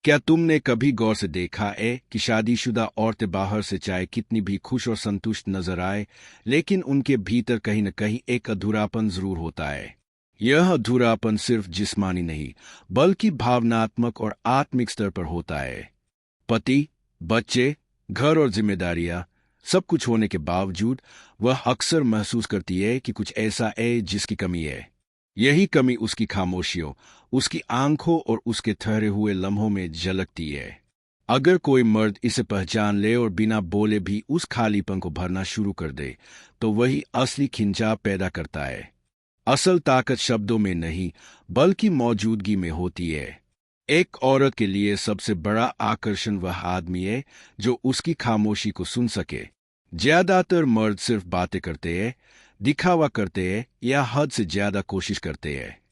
क्या तुमने कभी गौर से देखा है कि शादीशुदा औरतें बाहर से चाहे कितनी भी खुश और संतुष्ट नजर आए, लेकिन उनके भीतर कहीं न कहीं एक अधूरापन जरूर होता है। यह अधूरापन सिर्फ जिस्मानी नहीं, बल्कि भावनात्मक और आत्मिक स्तर पर होता है। पति, बच्चे, घर और जिम्मेदारियां सब कुछ होने के बावजूद वह अक्सर महसूस करती है कि कुछ ऐसा है जिसकी कमी है। यही कमी उसकी खामोशियों, उसकी आंखों और उसके ठहरे हुए लम्हों में झलकती है। अगर कोई मर्द इसे पहचान ले और बिना बोले भी उस खालीपन को भरना शुरू कर दे, तो वही असली खिंचाव पैदा करता है। असल ताकत शब्दों में नहीं, बल्कि मौजूदगी में होती है। एक औरत के लिए सबसे बड़ा आकर्षण वह आदमी है जो उसकी खामोशी को सुन सके। ज्यादातर मर्द सिर्फ बातें करते हैं, दिखावा करते हैं या हद से ज्यादा कोशिश करते हैं।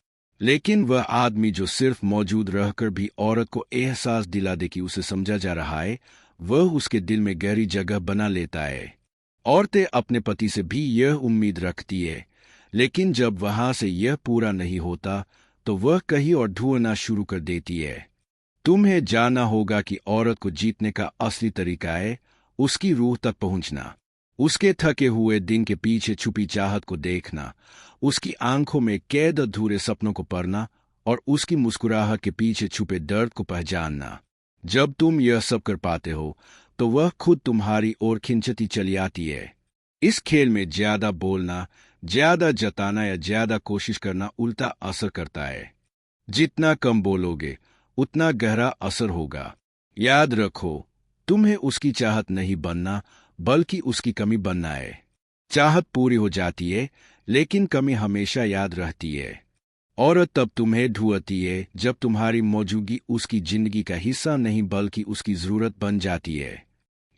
लेकिन वह आदमी जो सिर्फ मौजूद रहकर भी औरत को एहसास दिला दे कि उसे समझा जा रहा है, वह उसके दिल में गहरी जगह बना लेता है। औरतें अपने पति से भी यह उम्मीद रखती है, लेकिन जब वहां से यह पूरा नहीं होता, तो वह कहीं और ढूंढना शुरू कर देती है। तुम्हें जानना होगा कि औरत को जीतने का असली तरीका है उसकी रूह तक पहुंचना, उसके थके हुए दिन के पीछे छुपी चाहत को देखना, उसकी आंखों में कैद अधूरे सपनों को पढ़ना और उसकी मुस्कुराहट के पीछे छुपे दर्द को पहचानना। जब तुम यह सब कर पाते हो, तो वह खुद तुम्हारी ओर खिंचती चली आती है। इस खेल में ज्यादा बोलना, ज्यादा जताना या ज्यादा कोशिश करना उल्टा असर करता है। जितना कम बोलोगे, उतना गहरा असर होगा। याद रखो, तुम्हें उसकी चाहत नहीं बनना, बल्कि उसकी कमी बनना है। चाहत पूरी हो जाती है, लेकिन कमी हमेशा याद रहती है। औरत तब तुम्हें ढूंढती है जब तुम्हारी मौजूदगी उसकी जिंदगी का हिस्सा नहीं बल्कि उसकी जरूरत बन जाती है।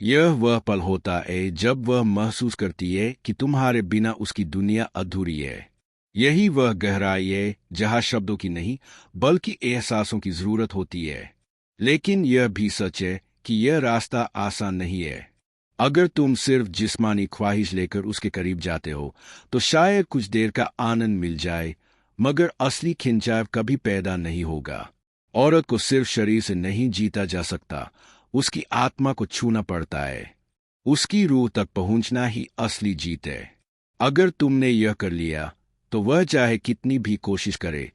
यह वह पल होता है जब वह महसूस करती है कि तुम्हारे बिना उसकी दुनिया अधूरी है। यही वह गहराई है जहां शब्दों की नहीं, बल्कि एहसासों की जरूरत होती है। लेकिन यह भी सच है कि यह रास्ता आसान नहीं है। अगर तुम सिर्फ जिस्मानी ख्वाहिश लेकर उसके करीब जाते हो, तो शायद कुछ देर का आनंद मिल जाए, मगर असली खिंचाव कभी पैदा नहीं होगा। औरत को सिर्फ शरीर से नहीं जीता जा सकता, उसकी आत्मा को छूना पड़ता है। उसकी रूह तक पहुंचना ही असली जीत है। अगर तुमने यह कर लिया, तो वह चाहे कितनी भी कोशिश करे,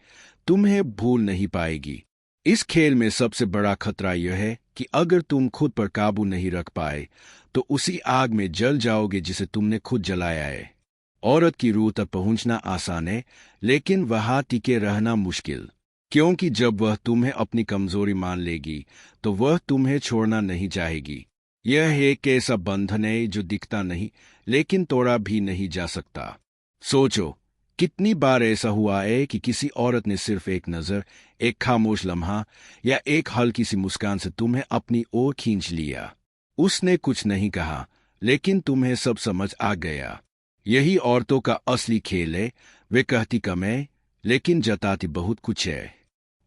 तुम्हें भूल नहीं पाएगी। इस खेल में सबसे बड़ा खतरा यह है कि अगर तुम खुद पर काबू नहीं रख पाए, तो उसी आग में जल जाओगे जिसे तुमने खुद जलाया है। औरत की रूह तक पहुंचना आसान है, लेकिन वहां टिके रहना मुश्किल। क्योंकि जब वह तुम्हें अपनी कमजोरी मान लेगी, तो वह तुम्हें छोड़ना नहीं चाहेगी। यह एक ऐसा बंधन है जो दिखता नहीं, लेकिन तोड़ा भी नहीं जा सकता। सोचो, कितनी बार ऐसा हुआ है कि किसी औरत ने सिर्फ एक नजर, एक खामोश लम्हा या एक हल्की सी मुस्कान से तुम्हें अपनी ओर खींच लिया। उसने कुछ नहीं कहा, लेकिन तुम्हें सब समझ आ गया। यही औरतों का असली खेल है। वे कहती कम है, लेकिन जताती बहुत कुछ है।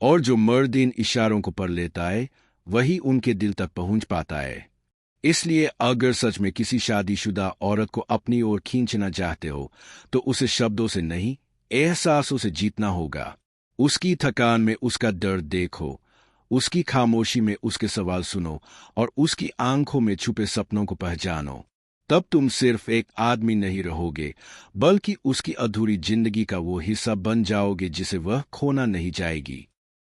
और जो मर्द इन इशारों को पढ़ लेता है, वही उनके दिल तक पहुंच पाता है। इसलिए अगर सच में किसी शादीशुदा औरत को अपनी ओर खींचना चाहते हो, तो उसे शब्दों से नहीं, एहसासों से जीतना होगा। उसकी थकान में उसका दर्द देखो, उसकी खामोशी में उसके सवाल सुनो और उसकी आंखों में छुपे सपनों को पहचानो। तब तुम सिर्फ एक आदमी नहीं रहोगे, बल्कि उसकी अधूरी जिंदगी का वो हिस्सा बन जाओगे जिसे वह खोना नहीं चाहेगी।